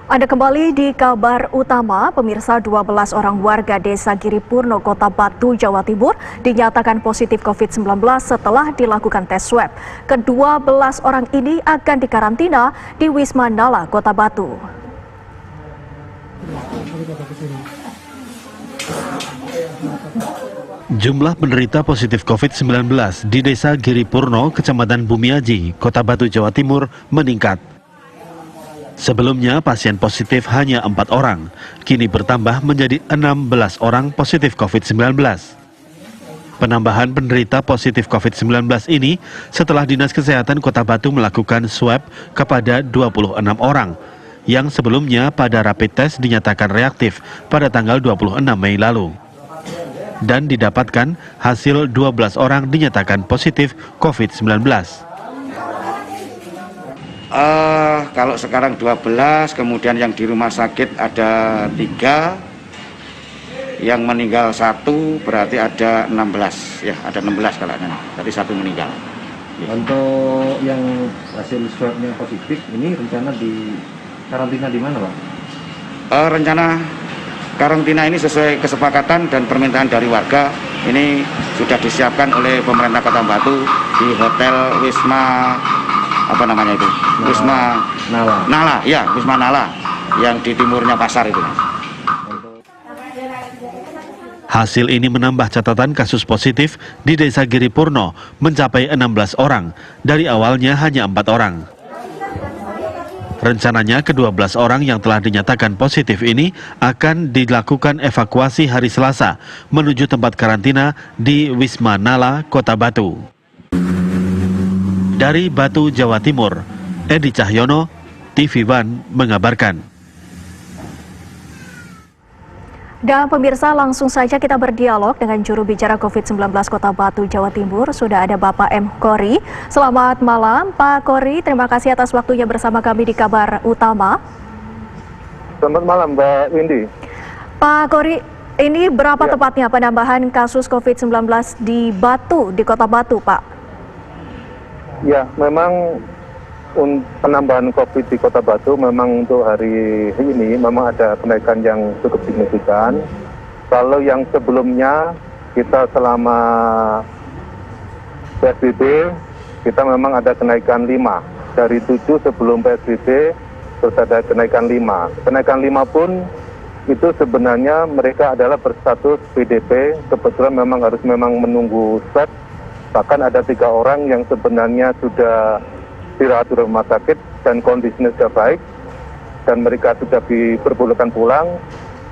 Anda kembali di kabar utama, pemirsa. 12 orang warga desa Giripurno, Kota Batu, Jawa Timur dinyatakan positif COVID-19 setelah dilakukan tes swab. Ke-12 orang ini akan dikarantina di Wisma Nala, Kota Batu. Jumlah penderita positif COVID-19 di desa Giripurno, Kecamatan Bumiaji, Kota Batu, Jawa Timur meningkat. Sebelumnya pasien positif hanya 4 orang, kini bertambah menjadi 16 orang positif COVID-19. Penambahan penderita positif COVID-19 ini setelah Dinas Kesehatan Kota Batu melakukan swab kepada 26 orang, yang sebelumnya pada rapid test dinyatakan reaktif pada tanggal 26 Mei lalu. Dan didapatkan hasil 12 orang dinyatakan positif COVID-19. Kalau sekarang 12, kemudian yang di rumah sakit ada 3, yang meninggal 1, berarti ada 16, ya ada 16 kalau tadi 1 meninggal. Untuk yang hasil swabnya positif, ini rencana di karantina di mana, Pak? Rencana karantina ini sesuai kesepakatan dan permintaan dari warga, ini sudah disiapkan oleh pemerintah Kota Batu di Hotel Wisma Wisma Nala, ya Wisma Nala yang di timurnya pasar itu. Hasil ini menambah catatan kasus positif di desa Giripurno mencapai 16 orang, dari awalnya hanya 4 orang. Rencananya ke-12 orang yang telah dinyatakan positif ini akan dilakukan evakuasi hari Selasa menuju tempat karantina di Wisma Nala, Kota Batu. Dari Batu, Jawa Timur, Edi Cahyono, TV One mengabarkan. Dan pemirsa, langsung saja kita berdialog dengan juru bicara COVID-19 Kota Batu, Jawa Timur. Sudah ada Bapak M. Kori. Selamat malam, Pak Kori. Terima kasih atas waktunya bersama kami di Kabar Utama. Selamat malam, Mbak Windy. Pak Kori, ini berapa tepatnya penambahan kasus COVID-19 di Batu, di Kota Batu, Pak? Ya, memang penambahan COVID di Kota Batu memang untuk hari ini memang ada kenaikan yang cukup signifikan. Kalau yang sebelumnya kita selama PSBB kita memang ada kenaikan 5. Dari 7 sebelum PSBB terus ada kenaikan 5. Kenaikan 5 pun itu sebenarnya mereka adalah berstatus PDP. Kebetulan memang harus menunggu swab. Bahkan ada 3 orang yang sebenarnya sudah dirawat di rumah sakit dan kondisinya sudah baik dan mereka sudah diperbolehkan pulang,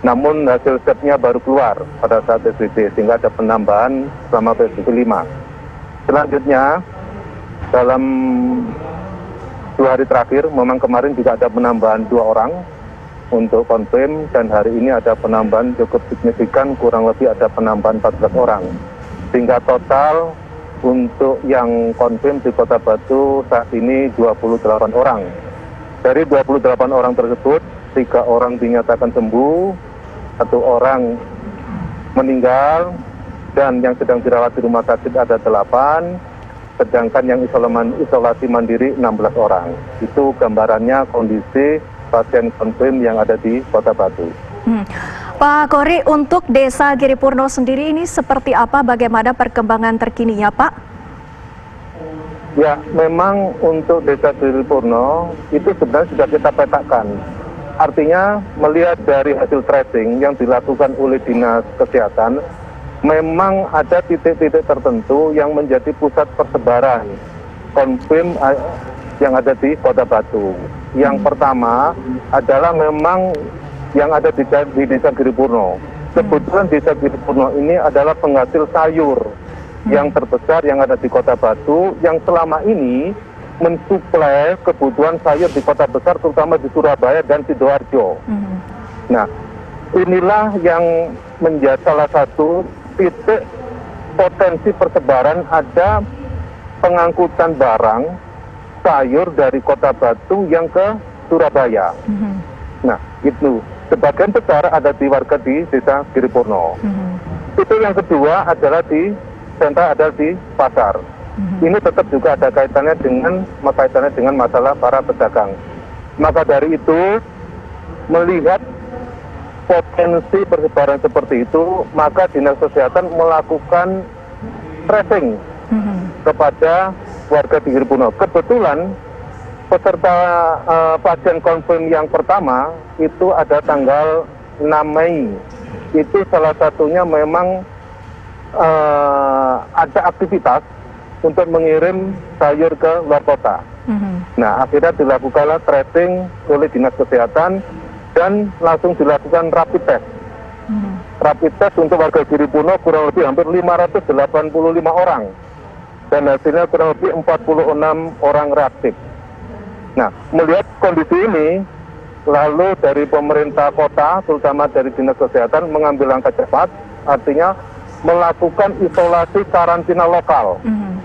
namun hasil swabnya baru keluar pada saat PSBB sehingga ada penambahan selama PSBB 5. Selanjutnya dalam 2 hari terakhir memang kemarin juga ada penambahan 2 orang untuk konfirm dan hari ini ada penambahan cukup signifikan, kurang lebih ada penambahan 14 orang sehingga total untuk yang konfirm di Kota Batu saat ini 28 orang. Dari 28 orang tersebut, 3 orang dinyatakan sembuh, 1 orang meninggal, dan yang sedang dirawat di rumah sakit ada 8, sedangkan yang isolasi mandiri 16 orang. Itu gambarannya kondisi pasien konfirm yang ada di Kota Batu. Pak Kori, untuk desa Giripurno sendiri ini seperti apa, bagaimana perkembangan terkininya, Pak? Ya, memang untuk desa Giripurno itu sebenarnya sudah kita petakan. Artinya melihat dari hasil tracing yang dilakukan oleh Dinas Kesehatan, memang ada titik-titik tertentu yang menjadi pusat persebaran konfirm yang ada di Kota Batu. Yang pertama adalah memang yang ada di desa Giripurno. Kebetulan desa Giripurno ini adalah penghasil sayur yang terbesar yang ada di Kota Batu, yang selama ini mensuplai kebutuhan sayur di kota besar, terutama di Surabaya dan Sidoarjo. Nah, inilah yang menjadi salah satu titik potensi persebaran ada pengangkutan barang sayur dari Kota Batu yang ke Surabaya. Nah, itu sebagian besar ada di warga di desa Giripurno. Itu yang kedua adalah di pasar. Ini tetap juga ada kaitannya dengan masalah para pedagang. Maka dari itu melihat potensi persebaran seperti itu, maka Dinas Kesehatan melakukan tracing kepada warga di Giripurno. Kebetulan peserta pasien konfirm yang pertama itu ada tanggal 6 Mei. Itu salah satunya memang ada aktivitas untuk mengirim sayur ke luar kota. Nah, akhirnya dilakukanlah tracing oleh Dinas Kesehatan dan langsung dilakukan rapid test. Rapid test untuk warga Giripurno kurang lebih hampir 585 orang. Dan hasilnya kurang lebih 46 orang reaktif. Nah, melihat kondisi ini, lalu dari pemerintah kota, terutama dari Dinas Kesehatan, mengambil langkah cepat, artinya melakukan isolasi karantina lokal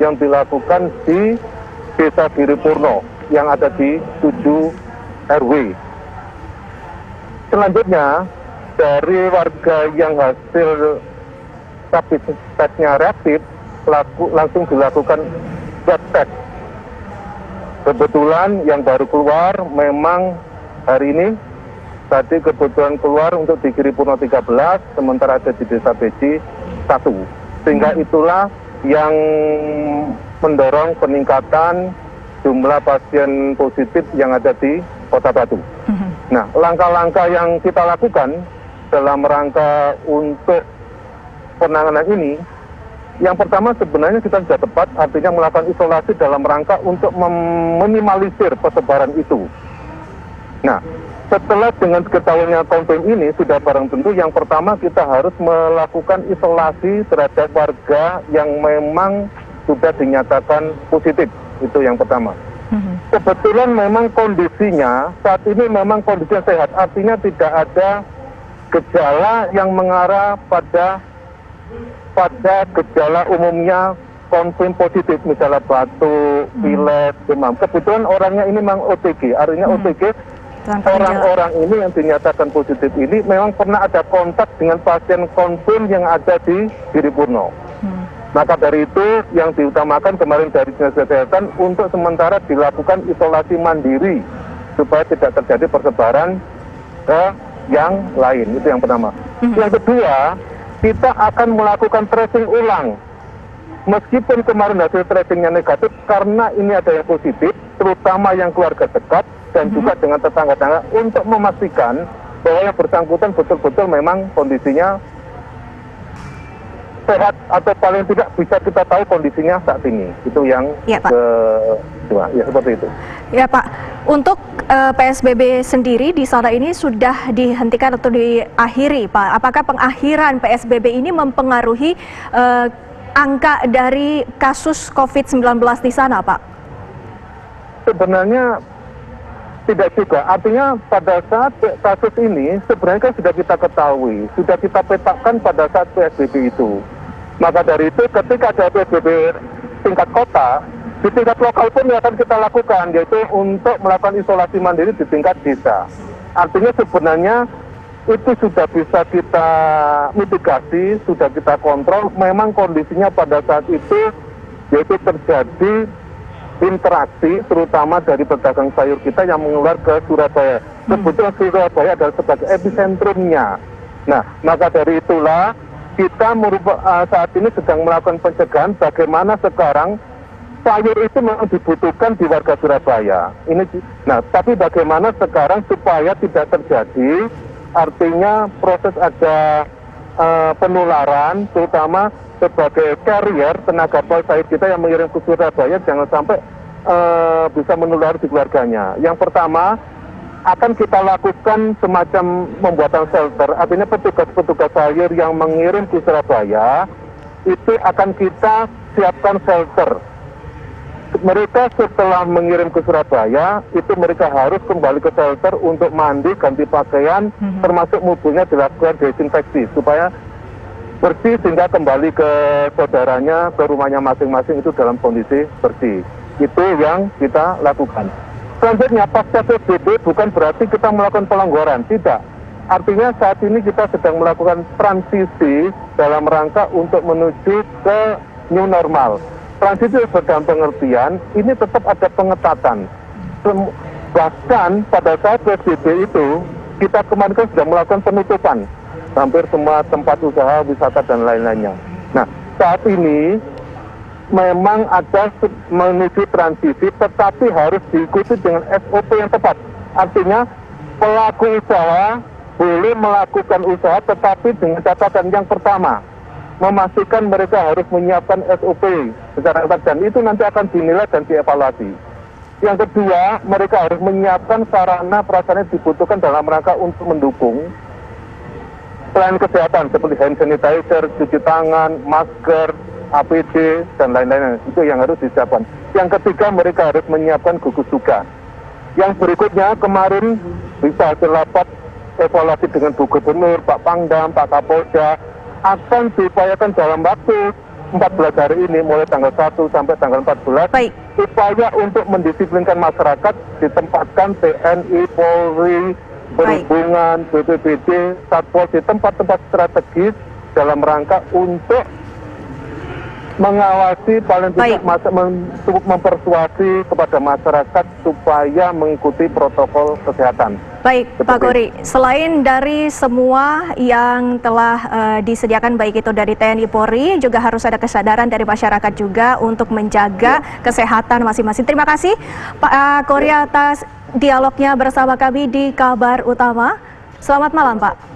yang dilakukan di Desa Giripurno yang ada di 7 RW. Selanjutnya, dari warga yang hasil rapid testnya reaktif, langsung dilakukan swab test. Kebetulan yang baru keluar memang hari ini, tadi kebetulan keluar untuk di Giripurno 13, sementara ada di Desa Beji 1. Sehingga itulah yang mendorong peningkatan jumlah pasien positif yang ada di Kota Batu. Nah, langkah-langkah yang kita lakukan dalam rangka untuk penanganan ini, yang pertama sebenarnya kita sudah tepat, artinya melakukan isolasi dalam rangka untuk meminimalisir persebaran itu. Nah, setelah dengan ketahuannya konfirm ini, sudah barang tentu yang pertama kita harus melakukan isolasi terhadap warga yang memang sudah dinyatakan positif. Itu yang pertama. Kebetulan memang kondisinya saat ini memang kondisinya sehat, artinya tidak ada gejala yang mengarah pada gejala umumnya konfirm positif, misalnya batuk, pilek, demam. Kebetulan orangnya ini memang OTG, artinya OTG orang-orang ini yang dinyatakan positif ini memang pernah ada kontak dengan pasien konfirm yang ada di Giripurno. Maka dari itu yang diutamakan kemarin dari Dinas Kesehatan untuk sementara dilakukan isolasi mandiri supaya tidak terjadi persebaran ke yang lain. Itu yang pertama. Yang kedua, kita akan melakukan tracing ulang. Meskipun kemarin hasil tracingnya negatif, karena ini ada yang positif, terutama yang keluarga dekat dan juga dengan tetangga-tetangga, untuk memastikan bahwa yang bersangkutan betul-betul memang kondisinya sehat atau paling tidak bisa kita tahu kondisinya saat ini. Itu yang kedua, ya seperti itu. Ya Pak, untuk PSBB sendiri di sana ini sudah dihentikan atau diakhiri Pak. Apakah pengakhiran PSBB ini mempengaruhi angka dari kasus COVID-19 di sana Pak? Sebenarnya tidak juga. Artinya pada saat kasus ini sebenarnya kan sudah kita ketahui, sudah kita petakan pada saat PSBB itu. Maka dari itu ketika ada PSBB tingkat kota, di tingkat lokal pun akan kita lakukan, yaitu untuk melakukan isolasi mandiri di tingkat desa. Artinya sebenarnya itu sudah bisa kita mitigasi, sudah kita kontrol. Memang kondisinya pada saat itu yaitu terjadi interaksi terutama dari pedagang sayur kita yang mengular ke Surabaya. Kebetulan Surabaya adalah sebagai episentrumnya. Nah, maka dari itulah kita saat ini sedang melakukan pencegahan bagaimana sekarang sayur itu memang dibutuhkan di warga Surabaya. Nah, tapi bagaimana sekarang supaya tidak terjadi, artinya proses ada penularan, terutama sebagai carrier tenaga sayur kita yang mengirim ke Surabaya, jangan sampai bisa menular di keluarganya. Yang pertama, akan kita lakukan semacam pembuatan shelter, artinya petugas-petugas sayur yang mengirim ke Surabaya, itu akan kita siapkan shelter. Mereka setelah mengirim ke Surabaya, itu mereka harus kembali ke shelter untuk mandi, ganti pakaian, termasuk mobilnya dilakukan desinfeksi, supaya bersih sehingga kembali ke saudaranya, ke rumahnya masing-masing itu dalam kondisi bersih. Itu yang kita lakukan. Selanjutnya, pasca PSBB bukan berarti kita melakukan pelonggaran, tidak. Artinya saat ini kita sedang melakukan transisi dalam rangka untuk menuju ke new normal. Transisi dalam pengertian, ini tetap ada pengetatan. Bahkan pada saat PSBB itu, kita kemarin kan sudah melakukan penutupan hampir semua tempat usaha, wisata dan lain-lainnya. Nah, saat ini memang ada menuju transisi, tetapi harus diikuti dengan SOP yang tepat. Artinya pelaku usaha boleh melakukan usaha, tetapi dengan catatan yang pertama, memastikan mereka harus menyiapkan SOP secara ketat, dan itu nanti akan dinilai dan dievaluasi. Yang kedua, mereka harus menyiapkan sarana prasarana yang dibutuhkan dalam rangka untuk mendukung pelayanan kesehatan seperti hand sanitizer, cuci tangan, masker, APD, dan lain-lain. Itu yang harus disiapkan. Yang ketiga, mereka harus menyiapkan gugus tugas. Yang berikutnya, kemarin bisa hasil rapat evaluasi dengan Bu Gubernur, Pak Pangdam, Pak Kapolda, akan diupayakan dalam waktu 14 hari ini, mulai tanggal 1 sampai tanggal 14, upaya untuk mendisiplinkan masyarakat, ditempatkan TNI, Polri, Perhubungan, BPBD, Satpol di tempat-tempat strategis dalam rangka untuk mengawasi, paling tidak cukup mempersuasi kepada masyarakat supaya mengikuti protokol kesehatan. Baik, Pak Gori, selain dari semua yang telah disediakan, baik itu dari TNI Polri, juga harus ada kesadaran dari masyarakat juga untuk menjaga kesehatan masing-masing. Terima kasih Pak Gori atas dialognya bersama kami di Kabar Utama. Selamat malam, Pak.